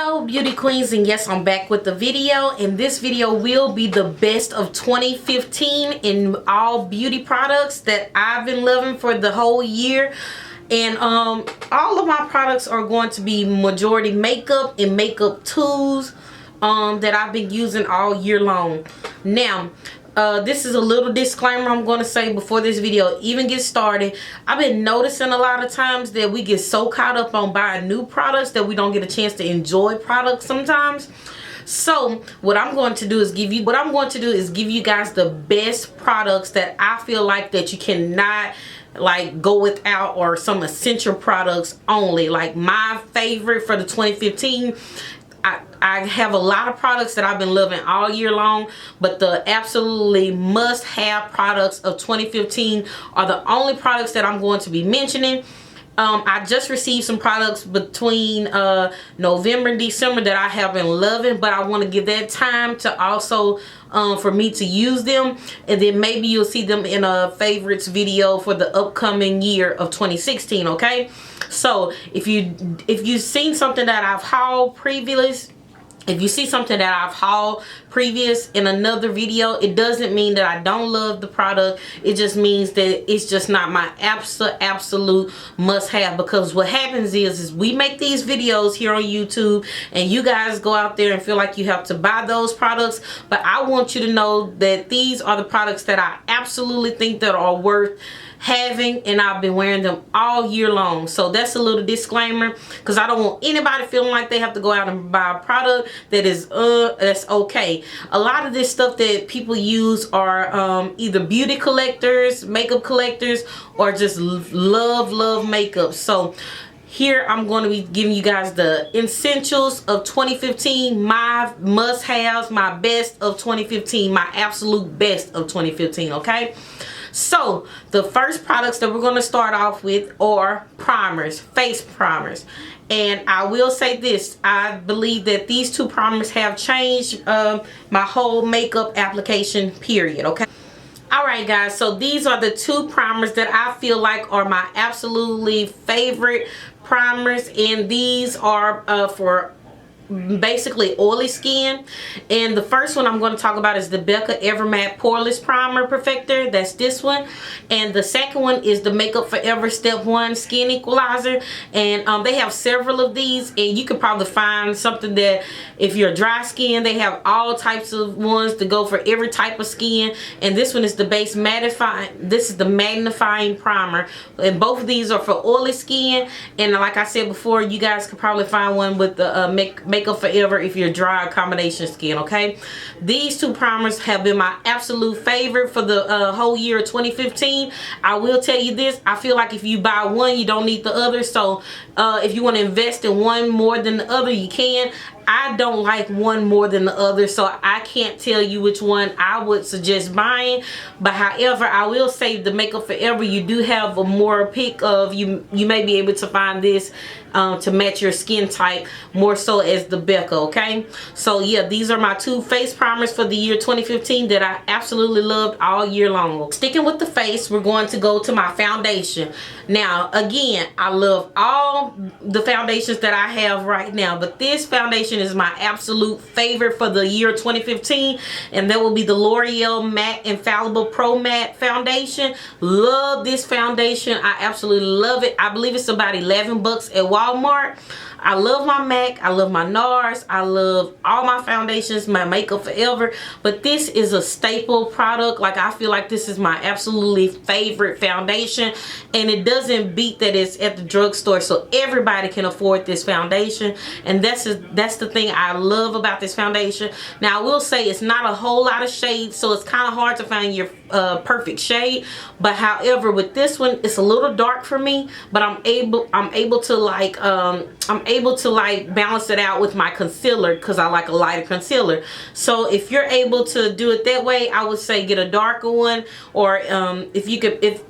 Hello beauty queens, and yes, I'm back with the video, and this video will be the best of 2015 in all beauty products that I've been loving for the whole year. And all of my products are going to be majority makeup and makeup tools that I've been using all year long. Now this is a little disclaimer I'm going to say before this video even gets started. I've been noticing a lot of times that we get so caught up on buying new products that we don't get a chance to enjoy products sometimes. So what I'm going to do is give you guys the best products that I feel like that you cannot like go without, or some essential products only. Like my favorite for the 2015, I have a lot of products that I've been loving all year long, but the absolutely must-have products of 2015 are the only products that I'm going to be mentioning. I just received some products between November and December that I have been loving, but I want to give that time to also for me to use them, and then maybe you'll see them in a favorites video for the upcoming year of 2016. Okay, so if you've seen something that I've hauled previous, if you see something that I've hauled previous in another video, it doesn't mean that I don't love the product. It just means that it's just not my absolute must-have. Because what happens is we make these videos here on YouTube, and you guys go out there and feel like you have to buy those products. But I want you to know that these are the products that I absolutely think that are worth having, and I've been wearing them all year long. So that's a little disclaimer, because I don't want anybody feeling like they have to go out and buy a product that is that's okay. A lot of this stuff that people use are either beauty collectors, makeup collectors, or just love makeup. So here I'm going to be giving you guys the essentials of 2015, my must-haves, my best of 2015, my absolute best of 2015. Okay, so the first products that we're going to start off with are primers, face primers. And I will say this, I believe that these two primers have changed my whole makeup application period. Okay, alright guys, so these are the two primers that I feel like are my absolutely favorite primers, and these are for basically oily skin. And the first one I'm going to talk about is the Becca Evermatte Poreless Primer Perfector. That's this one. And the second one is the Makeup Forever Step 1 Skin Equalizer. And they have several of these, and you could probably find something that if you're dry skin, they have all types of ones to go for every type of skin. And this one is the base mattifying, this is the magnifying primer, and both of these are for oily skin. And like I said before, you guys could probably find one with the Makeup Forever if you're dry combination skin. Okay, these two primers have been my absolute favorite for the whole year of 2015. I will tell you this, I feel like if you buy one, you don't need the other. So if you want to invest in one more than the other, you can. I don't like one more than the other, so I can't tell you which one I would suggest buying. But however, I will say the Makeup Forever, you do have a more pick of, you may be able to find this to match your skin type more so as the Becca. Okay, so yeah, these are my two face primers for the year 2015 that I absolutely loved all year long. Sticking with the face, we're going to go to my foundation. Now again, I love all the foundations that I have right now, but this foundation is my absolute favorite for the year 2015, and that will be the L'Oreal Matte Infallible Pro Matte Foundation. Love this foundation. I absolutely love it. I believe it's about 11 bucks at Walmart. I love my MAC, I love my NARS, I love all my foundations, my Makeup Forever, but this is a staple product. Like, I feel like this is my absolutely favorite foundation, and it doesn't beat that it's at the drugstore, so everybody can afford this foundation. And that's the thing I love about this foundation. Now I will say it's not a whole lot of shades, so it's kind of hard to find your perfect shade, but however with this one, it's a little dark for me, but I'm able to like balance it out with my concealer, because I like a lighter concealer. So if you're able to do it that way, I would say get a darker one, or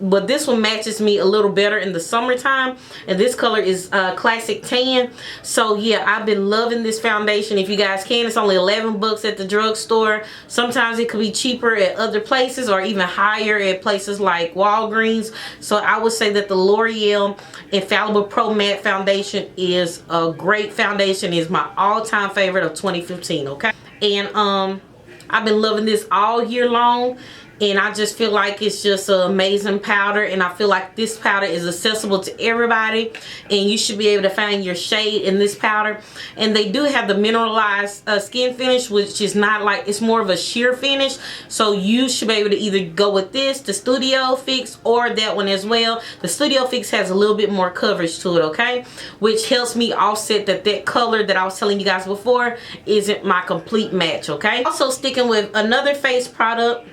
but this one matches me a little better in the summertime, and this color is Classic Tan. So yeah, I've been loving this foundation. If you guys can, it's only 11 bucks at the drugstore. Sometimes it could be cheaper at other places, or even higher at places like Walgreens. So I would say that the L'Oreal Infallible Pro Matte Foundation is a great foundation. It's my all-time favorite of 2015, okay? And I've been loving this all year long, and I just feel like it's just an amazing powder, and I feel like this powder is accessible to everybody, and you should be able to find your shade in this powder. And they do have the mineralized skin finish, which is not like, it's more of a sheer finish, so you should be able to either go with this, the Studio Fix, or that one as well. The Studio Fix has a little bit more coverage to it, okay, which helps me offset that color that I was telling you guys before isn't my complete match, okay? Also, sticking with another face product,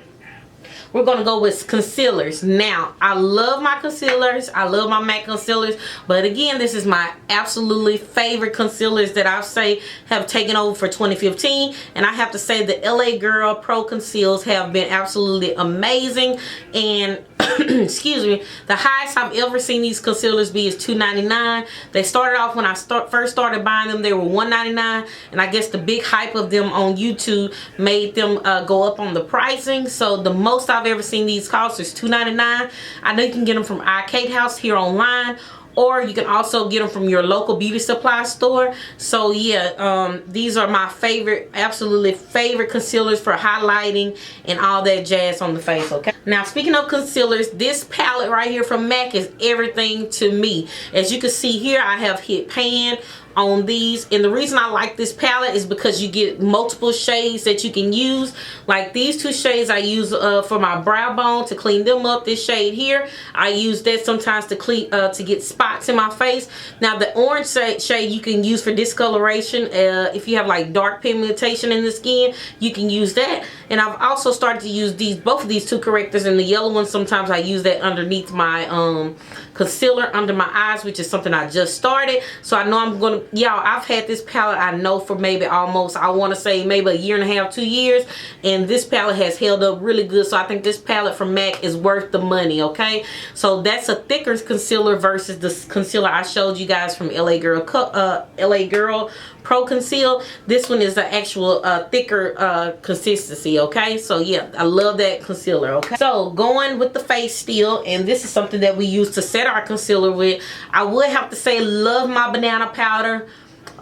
we're going to go with concealers. Now, I love my concealers. I love my MAC concealers. But again, this is my absolutely favorite concealers that I say have taken over for 2015. And I have to say the LA Girl Pro Conceals have been absolutely amazing. And excuse me, the highest I've ever seen these concealers be is $2.99. They started off, when I first started buying them, they were $1.99, and I guess the big hype of them on YouTube made them go up on the pricing. So the most I've ever seen these cost is $2.99. I know you can get them from Arcade House here online, or you can also get them from your local beauty supply store. So yeah, these are my favorite, absolutely favorite concealers for highlighting and all that jazz on the face, okay? Now, speaking of concealers, this palette right here from MAC is everything to me. As you can see here, I have hit pan on these, and the reason I like this palette is because you get multiple shades that you can use. Like these two shades I use for my brow bone to clean them up. This shade here, I use that sometimes to clean to get spots in my face. Now the orange shade you can use for discoloration. If you have like dark pigmentation in the skin, you can use that. And I've also started to use both of these two correctors, and the yellow one sometimes I use that underneath my concealer under my eyes, which is something I just started. So I know I'm gonna, y'all, I've had this palette I know for maybe almost, I want to say maybe a year and a half, 2 years, and this palette has held up really good. So I think this palette from MAC is worth the money, okay? So that's a thicker concealer versus the concealer I showed you guys from LA Girl Pro Conceal. This one is the actual thicker consistency, okay? So yeah, I love that concealer, okay? So going with the face still, and this is something that we use to set our concealer with, I would have to say love my banana powder,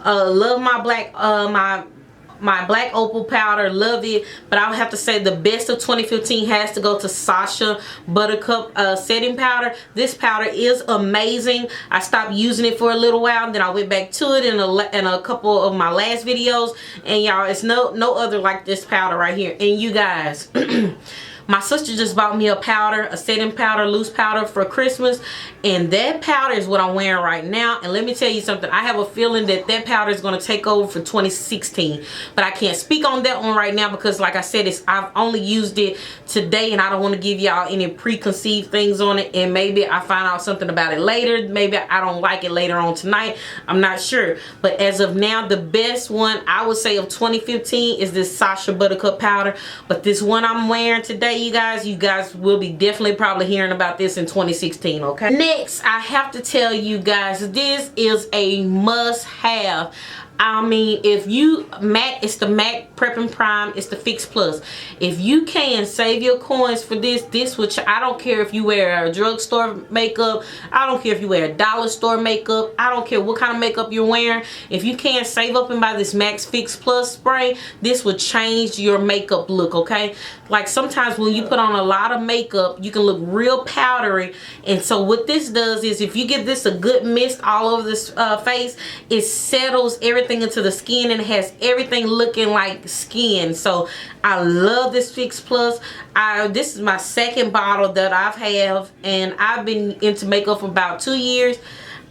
love my black my black opal powder, love it. But I would have to say the best of 2015 has to go to Sacha Buttercup setting powder. This powder is amazing. I stopped using it for a little while, then I went back to it in a couple of my last videos, and y'all, it's no other like this powder right here. And you guys, my sister just bought me a powder, a setting powder, loose powder for Christmas, and that powder is what I'm wearing right now. And let me tell you something, I have a feeling that that powder is going to take over for 2016, but I can't speak on that one right now because, like I said, I've only used it today, and I don't want to give y'all any preconceived things on it, and maybe I find out something about it later. Maybe I don't like it later on tonight, I'm not sure. But as of now, the best one I would say of 2015 is this Sacha Buttercup powder. But this one I'm wearing today, you guys will be definitely probably hearing about this in 2016, okay? Next, I have to tell you guys, this is a must-have. I mean, if you MAC, it's the MAC Prep and Prime, it's the Fix Plus. If you can save your coins for this, which I don't care if you wear a drugstore makeup, I don't care if you wear a dollar store makeup, I don't care what kind of makeup you're wearing. If you can save up and buy this MAC Fix Plus spray, this will change your makeup look, okay? Like sometimes when you put on a lot of makeup, you can look real powdery. And so what this does is, if you give this a good mist all over this face, it settles everything into the skin and it has everything looking like skin. So I love this Fix Plus. This is my second bottle that I've have, and I've been into makeup for about 2 years.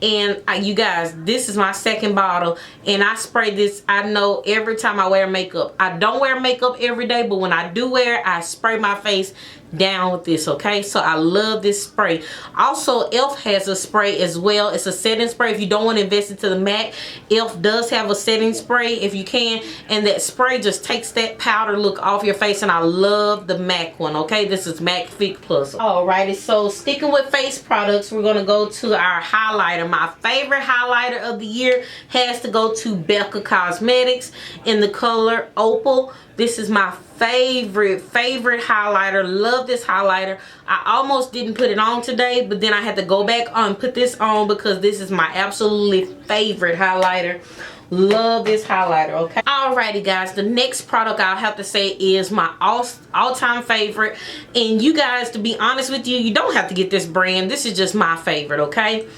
And you guys, this is my second bottle, and I spray this, I know, every time I wear makeup. I don't wear makeup every day, but when I do wear it, I spray my face down with this, okay? So I love this spray. Also, e.l.f. has a spray as well. It's a setting spray. If you don't want to invest into the MAC, e.l.f. does have a setting spray if you can, and that spray just takes that powder look off your face, and I love the MAC one, okay? This is MAC Fix Plus. Alrighty, so sticking with face products, we're gonna go to our highlighter. My favorite highlighter of the year has to go to Becca Cosmetics in the color Opal. This is my favorite highlighter. Love this highlighter. I almost didn't put it on today, but then I had to go back on and put this on because this is my absolutely favorite highlighter. Love this highlighter. Okay, alrighty guys, the next product I'll have to say is my all-time favorite, and you guys, to be honest with you, you don't have to get this brand. This is just my favorite. Okay,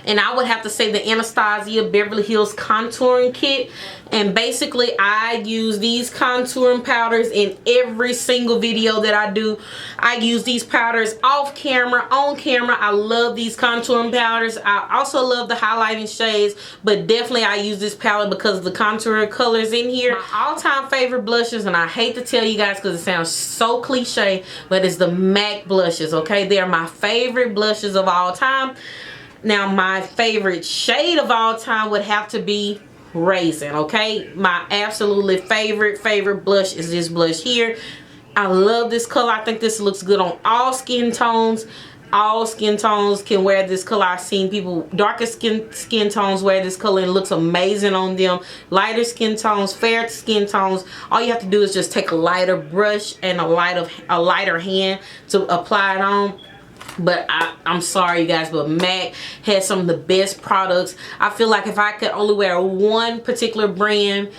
and I would have to say the Anastasia Beverly Hills Contouring Kit. And basically I use these contouring powders in every single video that I do. I use these powders off camera, on camera. I love these contouring powders. I also love the highlighting shades, but definitely I use this palette because of the contouring colors in here. My all-time favorite blushes, and I hate to tell you guys because it sounds so cliche, but it's the MAC blushes. Okay, they are my favorite blushes of all time. Now my favorite shade of all time would have to be Raisin. Okay, my absolutely favorite blush is this blush here. I love this color. I think this looks good on all skin tones. All skin tones can wear this color. I've seen people darker skin tones wear this color and it looks amazing on them. Lighter skin tones, fair skin tones, all you have to do is just take a lighter brush and a lighter hand to apply it on. But I'm sorry you guys, but MAC has some of the best products. I feel like if I could only wear one particular brand,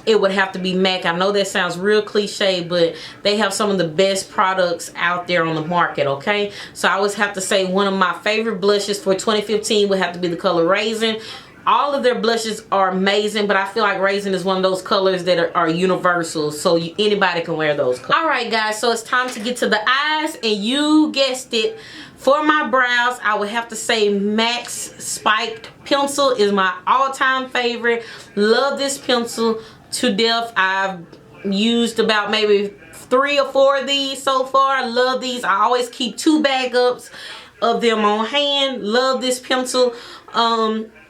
it would have to be MAC. I know that sounds real cliche, but they have some of the best products out there on the market. Okay, so I always have to say one of my favorite blushes for 2015 would have to be the color Raisin. All of their blushes are amazing, but I feel like Raisin is one of those colors that are universal, so anybody can wear those colors. Alright guys, so it's time to get to the eyes, and you guessed it, for my brows I would have to say MAC's Spiked Pencil is my all-time favorite. Love this pencil to death. I've used about maybe 3 or 4 of these so far. Love these. I always keep 2 backups of them on hand. Love this pencil.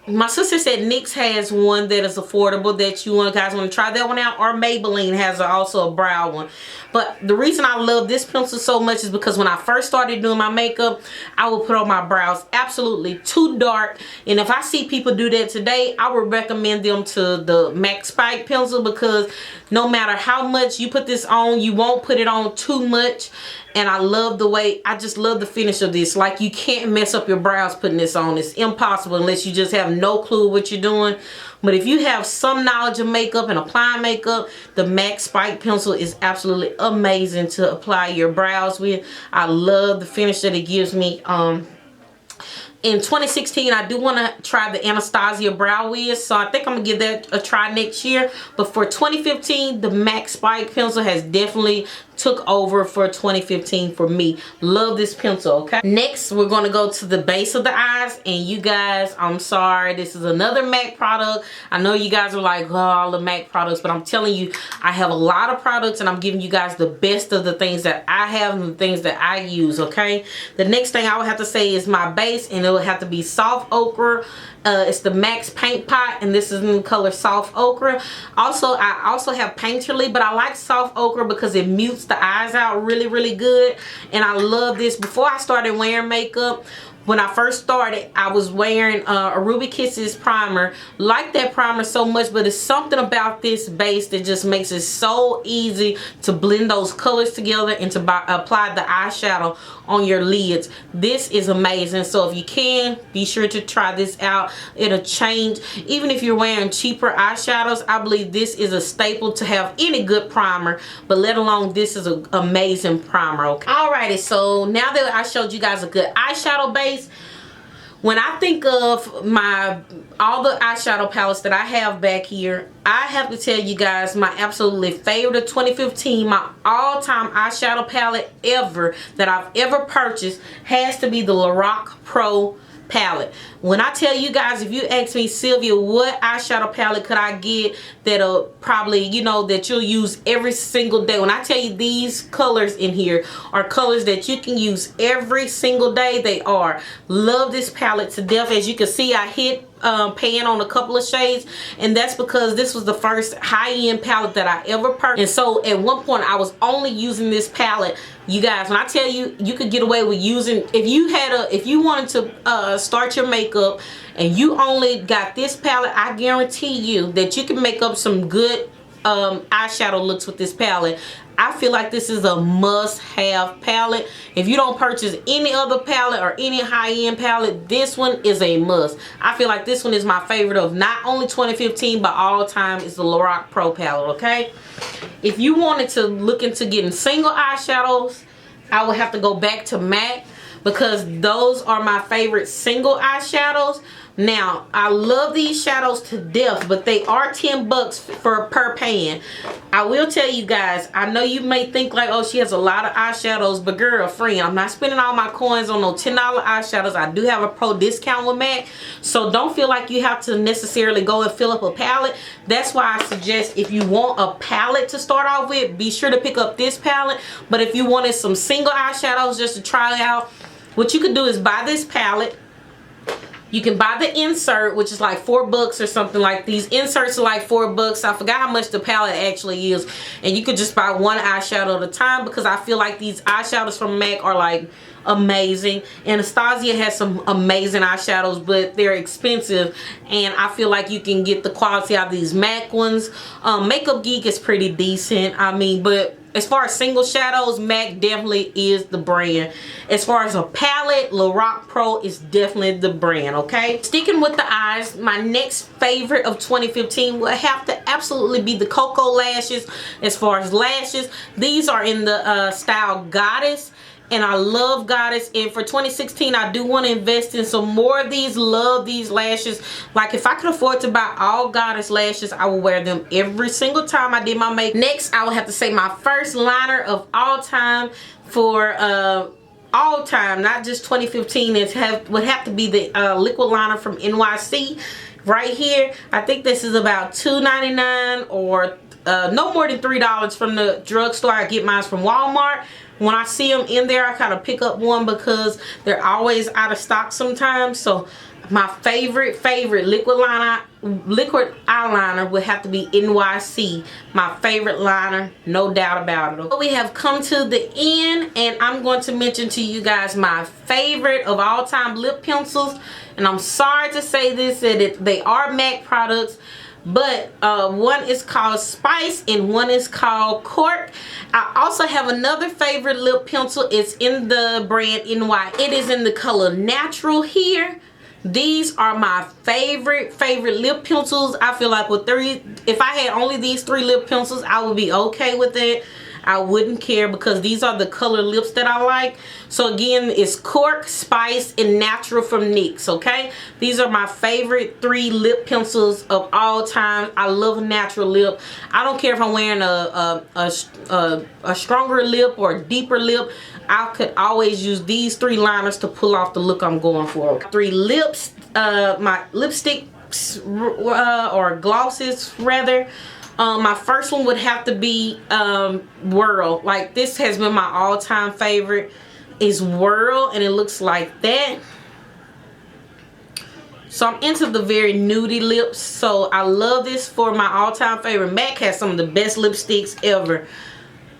My sister said NYX has one that is affordable that you guys want to try that one out, or Maybelline has also a brow one. But the reason I love this pencil so much is because when I first started doing my makeup, I would put on my brows absolutely too dark, and if I see people do that today, I would recommend them to the MAC Spike pencil, because no matter how much you put this on, you won't put it on too much. And I love the way, I just love the finish of this. Like, you can't mess up your brows putting this on. It's impossible unless you just have no clue what you're doing. But if you have some knowledge of makeup and applying makeup, the MAC Spike pencil is absolutely amazing to apply your brows with. I love the finish that it gives me. In 2016, I do want to try the Anastasia Brow Wiz, so I think I'm going to give that a try next year. But for 2015, the MAC Spike pencil has definitely took over for 2015 for me. Love this pencil. Okay, next we're going to go to the base of the eyes, and you guys, I'm sorry, this is another MAC product. I know you guys are like, oh, all the MAC products, but I'm telling you, I have a lot of products and I'm giving you guys the best of the things that I have and the things that I use. Okay, the next thing I would have to say is my base, and it would have to be Soft Ochre. It's the MAC's Paint Pot, and this is in the color Soft Ochre. Also, I also have Painterly, but I like Soft Ochre because it mutes the eyes out really good, and I love this. Before I started wearing makeup, when I first started, I was wearing a Ruby Kisses primer. Like that primer so much, but it's something about this base that just makes it so easy to blend those colors together and to apply the eyeshadow on your lids. This is amazing. So if you can, be sure to try this out. It'll change. Even if you're wearing cheaper eyeshadows, I believe this is a staple to have any good primer, but let alone this is an amazing primer. Okay, alrighty, so now that I showed you guys a good eyeshadow base, when I think of all the eyeshadow palettes that I have back here, I have to tell you guys my absolutely favorite of 2015, my all-time eyeshadow palette ever that I've ever purchased has to be the Lorac Pro palette. When I tell you guys, if you ask me, Sylvia, what eyeshadow palette could I get that'll probably, you know, that you'll use every single day, when I tell you these colors in here are colors that you can use every single day, they are. Love this palette to death. As you can see, I hit pan on a couple of shades, and that's because this was the first high-end palette that I ever purchased. And so at one point I was only using this palette. You guys, when I tell you, you could get away with using, if you wanted to start your makeup and you only got this palette, I guarantee you that you can make up some good eyeshadow looks with this palette. I feel like this is a must-have palette. If you don't purchase any other palette or any high-end palette, this one is a must. I feel like this one is my favorite of not only 2015 but all time. Is the Lorac Pro palette, okay? If you wanted to look into getting single eyeshadows, I would have to go back to MAC, because those are my favorite single eyeshadows. Now, I love these shadows to death, but they are 10 bucks per pan. I will tell you guys, I know you may think like, oh, she has a lot of eyeshadows, but girlfriend, I'm not spending all my coins on those $10 eyeshadows. I do have a pro discount with MAC, so don't feel like you have to necessarily go and fill up a palette. That's why I suggest, if you want a palette to start off with, be sure to pick up this palette. But if you wanted some single eyeshadows just to try out, what you could do is buy this palette. You can buy the insert, which is like $4 or something. Like these inserts are like $4. I forgot how much the palette actually is. And you could just buy one eyeshadow at a time, because I feel like these eyeshadows from MAC are like amazing. Anastasia has some amazing eyeshadows, but they're expensive, and I feel like you can get the quality out of these MAC ones. Makeup Geek is pretty decent, I mean, but as far as single shadows, MAC definitely is the brand. As far as a palette, Lorac Pro is definitely the brand, okay? Sticking with the eyes, my next favorite of 2015 will have to absolutely be the Cocoa lashes. As far as lashes, these are in the style Goddess. And I love Goddess, and for 2016 I do want to invest in some more of these. Love these lashes. Like, if I could afford to buy all Goddess lashes, I will wear them every single time I did my makeup. Next, I would have to say my first liner of all time for all time, not just 2015, would have to be the liquid liner from NYC right here. I think this is about $2.99 or no more than $3 from the drugstore. I get mine from Walmart. When I see them in there, I kind of pick up one because they're always out of stock sometimes. So my favorite liquid eyeliner would have to be NYC. My favorite liner, no doubt about it. We have come to the end, and I'm going to mention to you guys my favorite of all time lip pencils. And I'm sorry to say this, that they are MAC products, but one is called Spice and one is called Cork. I also have another favorite lip pencil. It's in the brand NY. It is in the color Natural here. These are my favorite lip pencils. I feel like with if I had only these 3 lip pencils, I would be okay with it. I wouldn't care, because these are the color lips that I like. So again, it's Cork, Spice, and Natural from NYX, okay? These are my favorite 3 lip pencils of all time. I love a natural lip. I don't care if I'm wearing a stronger lip or a deeper lip. I could always use these 3 liners to pull off the look I'm going for. 3 lips, my lipsticks or glosses rather. My first one would have to be Whirl. Like, this has been my all-time favorite, is Whirl, and it looks like that. So I'm into the very nudie lips, so I love this for my all-time favorite. MAC has some of the best lipsticks ever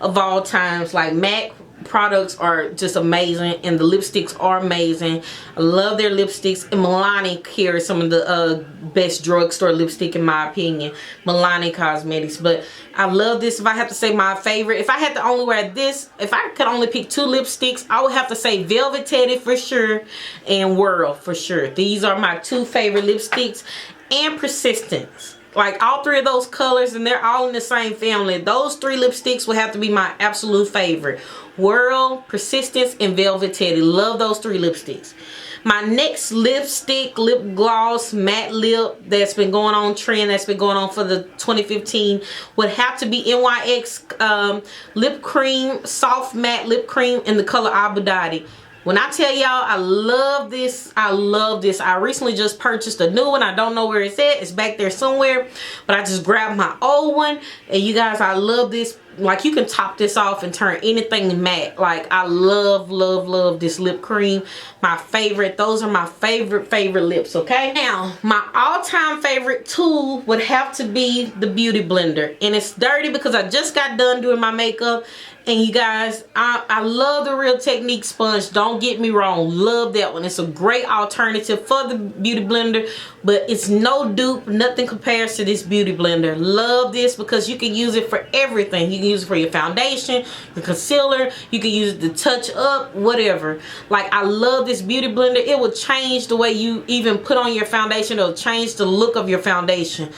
of all times. Like, MAC products are just amazing, and the lipsticks are amazing. I love their lipsticks, and Milani carries some of the best drugstore lipstick in my opinion. Milani Cosmetics. But I love this. If I have to say my favorite, if I had to only wear this, if I could only pick 2 lipsticks, I would have to say Velvet Teddy for sure and Whirl for sure. These are my 2 favorite lipsticks. And Persistence. Like, all 3 of those colors, and they're all in the same family. Those 3 lipsticks would have to be my absolute favorite. Whirl, Persistence, and Velvet Teddy. Love those 3 lipsticks. My next lipstick, lip gloss, matte lip that's been going on trend, that's been going on for the 2015, would have to be NYX lip cream, soft matte lip cream in the color Abu Dhabi. When I tell y'all I love this, I love this. I recently just purchased a new one. I don't know where it's at. It's back there somewhere. But I just grabbed my old one. And you guys, I love this. Like, you can top this off and turn anything matte. Like, I love, love, love this lip cream. My favorite. Those are my favorite lips, okay? Now, my all-time favorite tool would have to be the Beauty Blender. And it's dirty because I just got done doing my makeup. And you guys, I love the Real Technique sponge. Don't get me wrong, love that one. It's a great alternative for the beauty blender, but it's no dupe. Nothing compares to this beauty blender. Love this because you can use it for everything. You can use it for your foundation, your concealer. You can use it to touch up, whatever. Like, I love this beauty blender. It will change the way you even put on your foundation. It'll change the look of your foundation.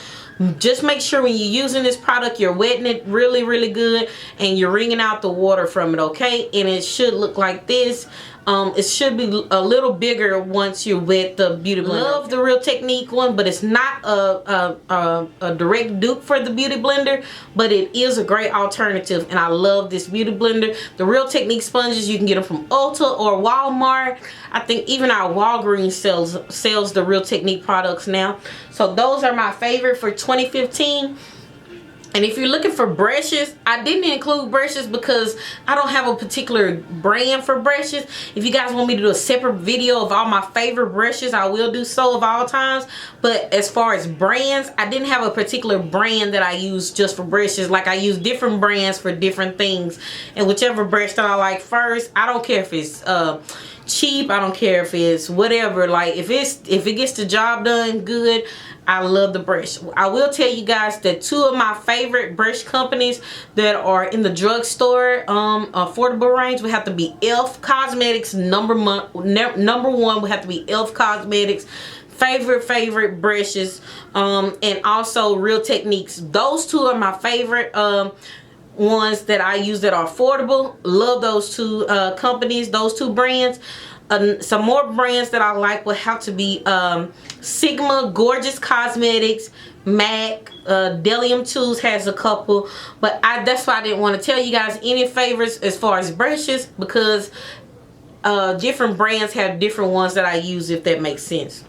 Just make sure when you're using this product, you're wetting it really, really good and you're wringing out the water from it, okay? And it should look like this. It should be a little bigger once you wet the beauty blender. Love the Real Technique one, but it's not a direct dupe for the beauty blender, but it is a great alternative, and I love this beauty blender. The Real Technique sponges, you can get them from Ulta or Walmart. I think even our Walgreens sells the Real Technique products now. So those are my favorite for 2015. And if you're looking for brushes, I didn't include brushes because I don't have a particular brand for brushes. If you guys want me to do a separate video of all my favorite brushes, I will do so of all times. But as far as brands, I didn't have a particular brand that I use just for brushes. Like, I use different brands for different things. And whichever brush that I like first, I don't care if it's cheap, I don't care if it's whatever. Like, if it gets the job done good, I love the brush. I will tell you guys that two of my favorite brush companies that are in the drugstore affordable range would have to be e.l.f. Cosmetics. Number one would have to be e.l.f. Cosmetics. Favorite brushes, and also Real Techniques. Those two are my favorite ones that I use that are affordable. Love those two companies, those two brands. Some more brands that I like would have to be Sigma, Gorgeous Cosmetics, MAC, Delium Tools has a couple, but that's why I didn't want to tell you guys any favorites as far as brushes, because different brands have different ones that I use, if that makes sense.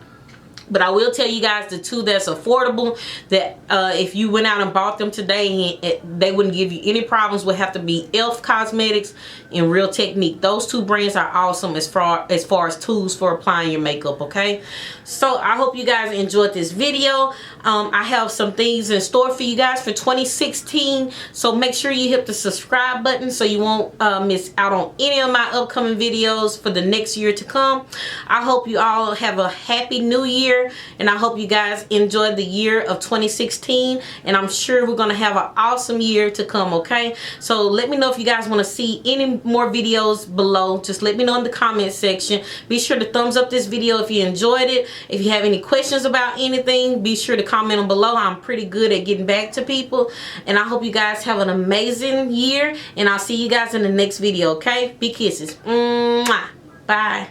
But I will tell you guys the two that's affordable, that if you went out and bought them today, they wouldn't give you any problems, would have to be e.l.f. Cosmetics and Real Technique. Those two brands are awesome as far as tools for applying your makeup, okay? So I hope you guys enjoyed this video. I have some things in store for you guys for 2016. So make sure you hit the subscribe button so you won't miss out on any of my upcoming videos for the next year to come. I hope you all have a happy new year, and I hope you guys enjoy the year of 2016, and I'm sure we're gonna have an awesome year to come, okay? So let me know if you guys want to see any more videos below. Just let me know in the comment section. Be sure to thumbs up this video if you enjoyed it. If you have any questions about anything, be sure to comment them below. I'm pretty good at getting back to people, and I hope you guys have an amazing year, and I'll see you guys in the next video, okay? Big kisses. Mwah. Bye.